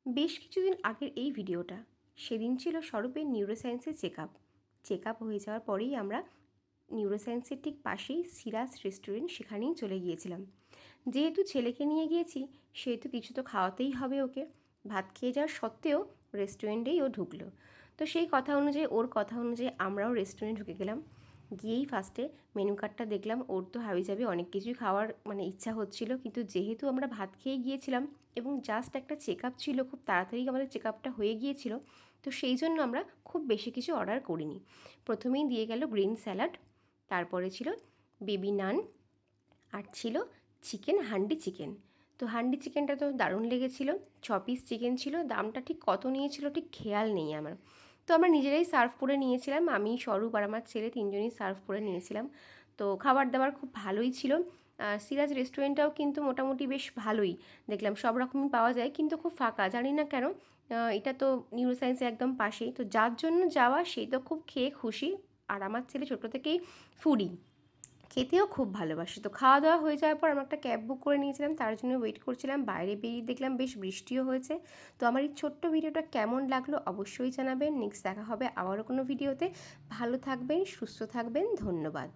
বেশ কিছুদিন আগের এই ভিডিওটা, সেদিন ছিল স্বরূপের নিউরোসায়েন্সের চেক আপ হয়ে যাওয়ার পরেই আমরা নিউরোসায়েন্সের ঠিক পাশেই সিরাজ রেস্টুরেন্ট, সেখানেই চলে গিয়েছিলাম। যেহেতু ছেলেকে নিয়ে গিয়েছি, সেহেতু কিছু তো খাওয়াতেই হবে ওকে। ভাত খেয়ে যাওয়ার সত্ত্বেও রেস্টুরেন্টেই ও ঢুকলো। তো সেই কথা অনুযায়ী, ওর কথা অনুযায়ী আমরাও রেস্টুরেন্ট ঢুকে গেলাম। গিয়েই ফার্স্টে মেনু কার্ডটা দেখলাম। ওর তো হাবিজাবি অনেক কিছুই খাওয়ার ইচ্ছা হচ্ছিল, কিন্তু যেহেতু আমরা ভাত খেয়ে গিয়েছিলাম এবং জাস্ট একটা চেক আপ ছিল, খুব তাড়াতাড়ি আমাদের চেক আপটা হয়ে গিয়েছিল, তো সেই জন্য আমরা খুব বেশি কিছু অর্ডার করিনি। প্রথমেই দিয়ে গেল গ্রিন স্যালাড, তারপরে ছিল বেবি নান, আর ছিল চিকেন, হান্ডি চিকেন। তো হান্ডি চিকেনটা তো দারুণ লেগেছিল। 6 পিস চিকেন ছিল, দামটা ঠিক কত নিয়েছিল ঠিক খেয়াল নেই আমার। তো আমরা নিজেরাই সার্ভ করে নিয়েছিলাম, আমি, স্বরূপ আর আমার ছেলে তিনজনই সার্ভ করে নিয়েছিলাম। তো খাবার দাবার খুব ভালোই ছিল। সিরাজ রেস্টুরেন্টটাও কিন্তু মোটামুটি বেশ ভালোই, দেখলাম সব রকমই পাওয়া যায়, কিন্তু খুব ফাঁকা, জানি না কেন। এটা তো নিউরোসায়েন্সের একদম পাশেই, তো যার জন্য যাওয়া সেই তো খুব খেয়ে খুশি। আর আমার ছেলে ছোটো থেকেই ফুডি, খেতেও খুব ভালোবাসে। তো খাওয়া দাওয়া হয়ে যাওয়ার পর আমরা একটা ক্যাব বুক করে নিয়েছিলাম, তার জন্য ওয়েট করছিলাম। বাইরে বেরিয়ে দেখলাম বেশ বৃষ্টিও হয়েছে। তো আমার এই ছোট্ট ভিডিওটা কেমন লাগলো অবশ্যই জানাবেন। নেক্সট দেখা হবে আবারও কোনো ভিডিওতে। ভালো থাকবেন, সুস্থ থাকবেন, ধন্যবাদ।